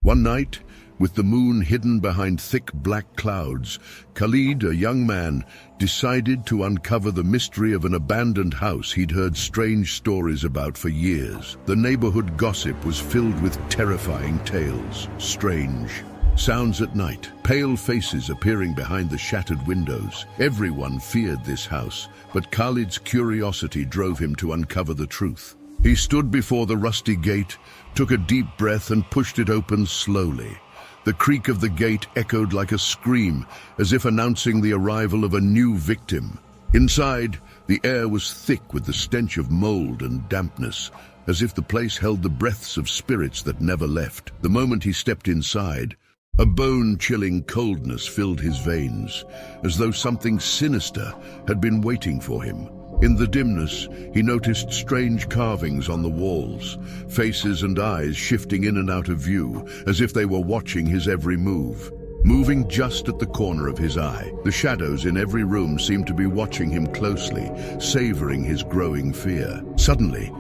One night, with the moon hidden behind thick black clouds, Khalid, a young man, decided to uncover the mystery of an abandoned house he'd heard strange stories about for years. The neighborhood gossip was filled with terrifying tales, strange sounds at night, pale faces appearing behind the shattered windows. Everyone feared this house, but Khalid's curiosity drove him to uncover the truth. He stood before the rusty gate, took a deep breath and pushed it open slowly. The creak of the gate echoed like a scream, as if announcing the arrival of a new victim. Inside, the air was thick with the stench of mold and dampness, as if the place held the breaths of spirits that never left. The moment he stepped inside, a bone-chilling coldness filled his veins, as though something sinister had been waiting for him. In the dimness, he noticed strange carvings on the walls, faces and eyes shifting in and out of view, as if they were watching his every move. Moving just at the corner of his eye, the shadows in every room seemed to be watching him closely, savoring his growing fear. Suddenly,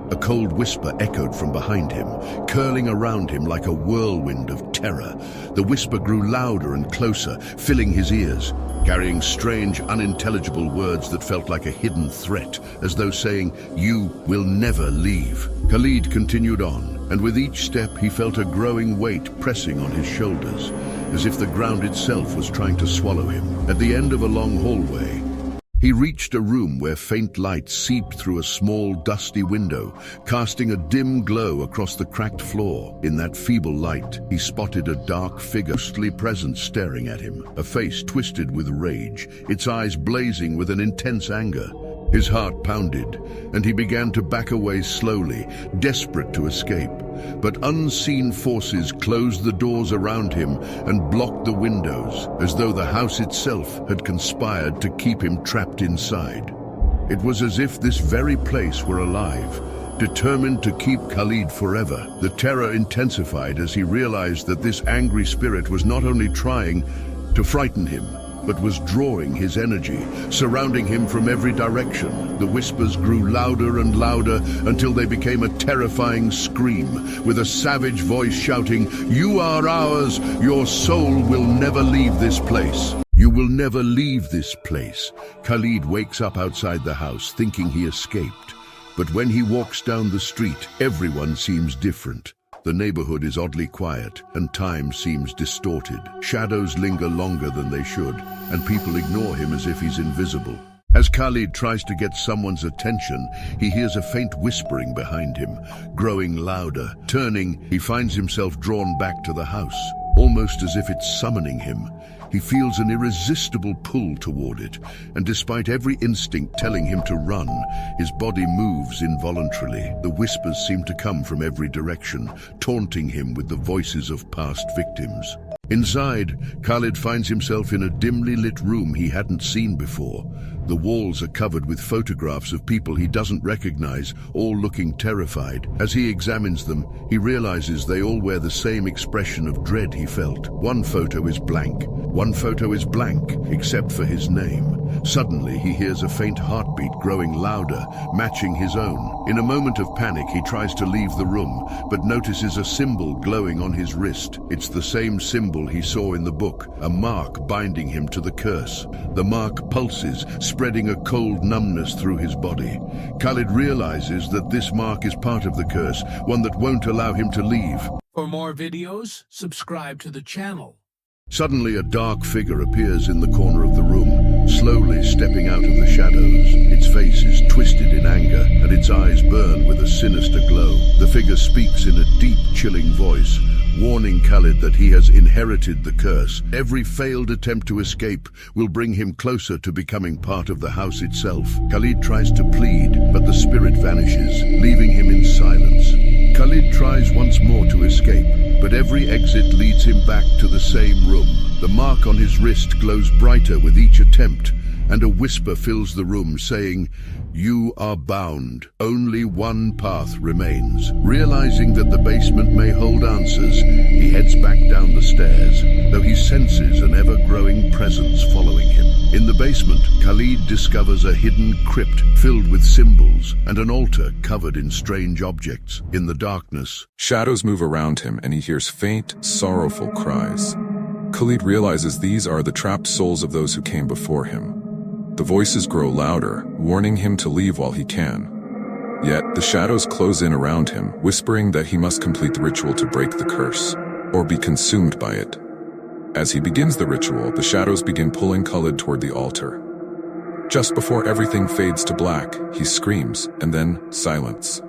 a cold whisper echoed from behind him, curling around him like a whirlwind of terror. The whisper grew louder and closer, filling his ears, carrying strange, unintelligible words that felt like a hidden threat, as though saying, "You will never leave." Khalid continued on, and with each step he felt a growing weight pressing on his shoulders, as if the ground itself was trying to swallow him. At the end of a long hallway, he reached a room where faint light seeped through a small, dusty window, casting a dim glow across the cracked floor. In that feeble light, he spotted a dark figure, ghostly presence staring at him, a face twisted with rage, its eyes blazing with an intense anger. His heart pounded, and he began to back away slowly, desperate to escape. But unseen forces closed the doors around him and blocked the windows, as though the house itself had conspired to keep him trapped inside. It was as if this very place were alive, determined to keep Khalid forever. The terror intensified as he realized that this angry spirit was not only trying to frighten him, but was drawing his energy, surrounding him from every direction. The whispers grew louder and louder until they became a terrifying scream, with a savage voice shouting, "You are ours! Your soul will never leave this place! You will never leave this place!" Khalid wakes up outside the house, thinking he escaped. But when he walks down the street, everyone seems different. The neighborhood is oddly quiet, and time seems distorted. Shadows linger longer than they should, and people ignore him as if he's invisible. As Khalid tries to get someone's attention, he hears a faint whispering behind him, growing louder. Turning, he finds himself drawn back to the house, almost as if it's summoning him. He feels an irresistible pull toward it, and despite every instinct telling him to run, his body moves involuntarily. The whispers seem to come from every direction, taunting him with the voices of past victims. Inside, Khalid finds himself in a dimly lit room he hadn't seen before. The walls are covered with photographs of people he doesn't recognize, all looking terrified. As he examines them, he realizes they all wear the same expression of dread he felt. One photo is blank. One photo is blank, except for his name. Suddenly, he hears a faint heartbeat growing louder, matching his own. In a moment of panic, he tries to leave the room, but notices a symbol glowing on his wrist. It's the same symbol he saw in the book, a mark binding him to the curse. The mark pulses, spreading a cold numbness through his body. Khalid realizes that this mark is part of the curse, one that won't allow him to leave. For more videos, subscribe to the channel. Suddenly, a dark figure appears in the corner of the room, slowly stepping out of the shadows. Its face is twisted in anger, and its eyes burn with a sinister glow. The figure speaks in a deep, chilling voice, warning Khalid that he has inherited the curse. Every failed attempt to escape will bring him closer to becoming part of the house itself. Khalid tries to plead, but the spirit vanishes, leaving him in silence. Khalid tries once more to escape, but every exit leads him back to the same room. The mark on his wrist glows brighter with each attempt, and a whisper fills the room saying, "You are bound. Only one path remains." Realizing that the basement may hold answers, he heads back down the stairs, though he senses an ever-growing presence following him. In the basement, Khalid discovers a hidden crypt filled with symbols and an altar covered in strange objects. In the darkness, shadows move around him and he hears faint, sorrowful cries. Khalid realizes these are the trapped souls of those who came before him. The voices grow louder, warning him to leave while he can. Yet, the shadows close in around him, whispering that he must complete the ritual to break the curse, or be consumed by it. As he begins the ritual, the shadows begin pulling Khalid toward the altar. Just before everything fades to black, he screams, and then silence.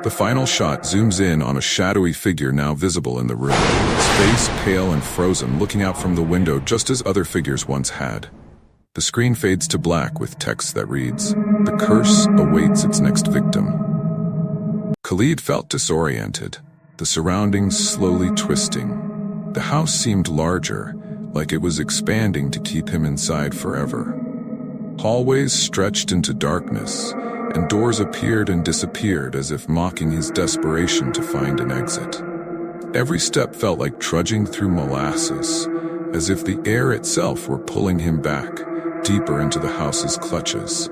The final shot zooms in on a shadowy figure now visible in the room, his face pale and frozen, looking out from the window just as other figures once had. The screen fades to black with text that reads, "The curse awaits its next victim." Khalid felt disoriented, the surroundings slowly twisting. The house seemed larger, like it was expanding to keep him inside forever. Hallways stretched into darkness, and doors appeared and disappeared as if mocking his desperation to find an exit. Every step felt like trudging through molasses, as if the air itself were pulling him back, deeper into the house's clutches.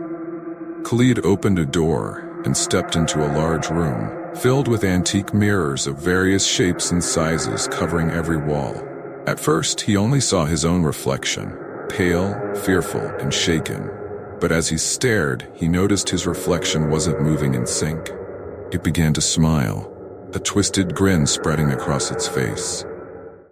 Khalid opened a door and stepped into a large room, filled with antique mirrors of various shapes and sizes covering every wall. At first, he only saw his own reflection, pale, fearful, and shaken. But as he stared, he noticed his reflection wasn't moving in sync. It began to smile, a twisted grin spreading across its face.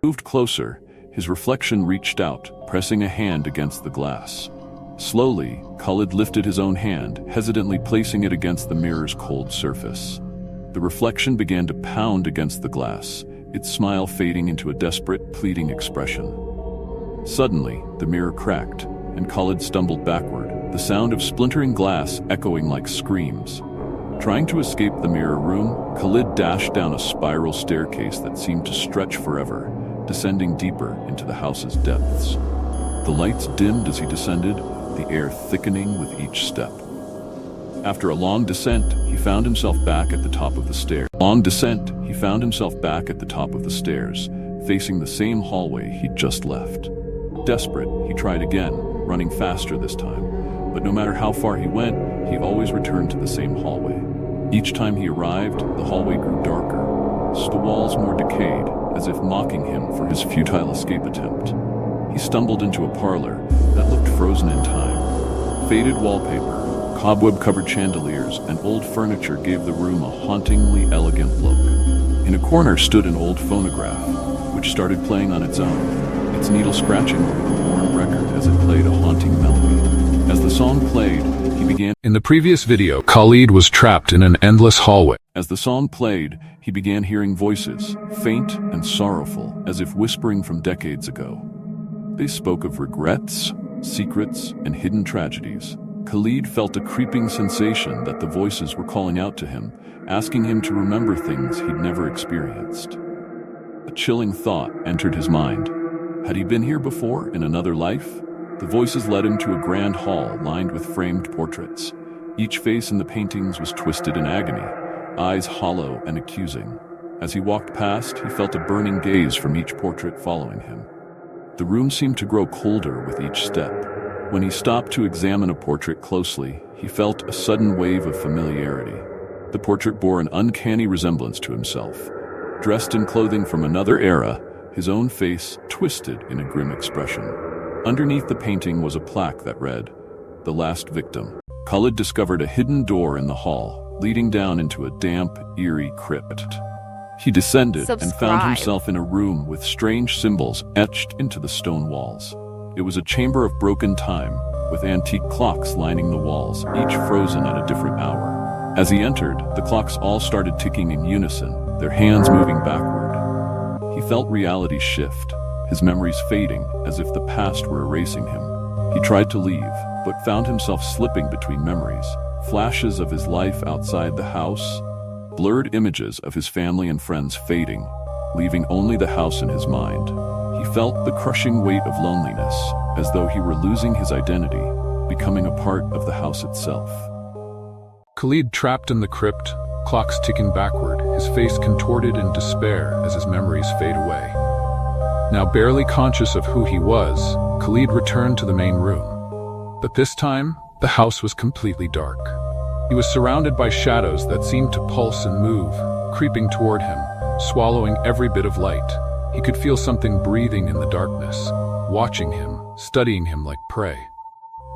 Moved closer, his reflection reached out, pressing a hand against the glass. Slowly, Khalid lifted his own hand, hesitantly placing it against the mirror's cold surface. The reflection began to pound against the glass, its smile fading into a desperate, pleading expression. Suddenly, the mirror cracked, and Khalid stumbled backward, the sound of splintering glass echoing like screams. Trying to escape the mirror room, Khalid dashed down a spiral staircase that seemed to stretch forever, descending deeper into the house's depths. The lights dimmed as he descended, the air thickening with each step. After a long descent, he found himself back at the top of the stairs. Facing the same hallway he'd just left. Desperate, he tried again, running faster this time. But no matter how far he went, he always returned to the same hallway. Each time he arrived, the hallway grew darker, the walls more decayed, as if mocking him for his futile escape attempt. He stumbled into a parlor that looked frozen in time. Faded wallpaper, cobweb-covered chandeliers, and old furniture gave the room a hauntingly elegant look. In a corner stood an old phonograph, which started playing on its own, its needle scratching over the worn record as it played a haunting melody. As the song played, he began... In the previous video, Khalid was trapped in an endless hallway. As the song played, he began hearing voices, faint and sorrowful, as if whispering from decades ago. They spoke of regrets, secrets, and hidden tragedies. Khalid felt a creeping sensation that the voices were calling out to him, asking him to remember things he'd never experienced. A chilling thought entered his mind. Had he been here before, in another life? The voices led him to a grand hall lined with framed portraits. Each face in the paintings was twisted in agony, eyes hollow and accusing. As he walked past, he felt a burning gaze from each portrait following him. The room seemed to grow colder with each step. When he stopped to examine a portrait closely, he felt a sudden wave of familiarity. The portrait bore an uncanny resemblance to himself. Dressed in clothing from another era, his own face twisted in a grim expression. Underneath the painting was a plaque that read, "The Last Victim." Khalid discovered a hidden door in the hall, leading down into a damp, eerie crypt. He descended and found himself in a room with strange symbols etched into the stone walls. It was a chamber of broken time, with antique clocks lining the walls, each frozen at a different hour. As he entered, the clocks all started ticking in unison, their hands moving backward. He felt reality shift, his memories fading as if the past were erasing him. He tried to leave, but found himself slipping between memories, flashes of his life outside the house, blurred images of his family and friends fading, leaving only the house in his mind. He felt the crushing weight of loneliness, as though he were losing his identity, becoming a part of the house itself. Khalid trapped in the crypt, clocks ticking backward, his face contorted in despair as his memories fade away. Now barely conscious of who he was, Khalid returned to the main room. But this time, the house was completely dark. He was surrounded by shadows that seemed to pulse and move, creeping toward him, swallowing every bit of light. He could feel something breathing in the darkness, watching him, studying him like prey.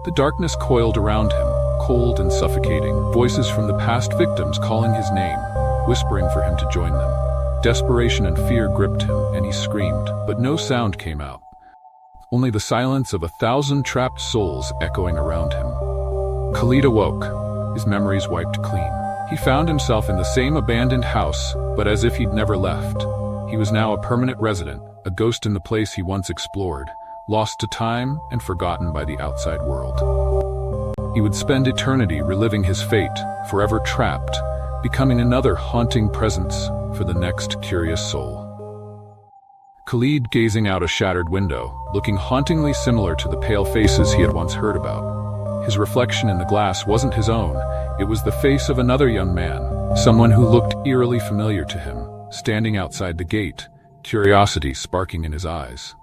The darkness coiled around him, cold and suffocating, voices from the past victims calling his name, whispering for him to join them. Desperation and fear gripped him, and he screamed, but no sound came out. Only the silence of 1,000 trapped souls echoing around him. Khalid awoke, his memories wiped clean. He found himself in the same abandoned house, but as if he'd never left. He was now a permanent resident, a ghost in the place he once explored, lost to time and forgotten by the outside world. He would spend eternity reliving his fate, forever trapped, becoming another haunting presence for the next curious soul. Khalid gazing out a shattered window, looking hauntingly similar to the pale faces he had once heard about. His reflection in the glass wasn't his own, it was the face of another young man, someone who looked eerily familiar to him, standing outside the gate, curiosity sparking in his eyes.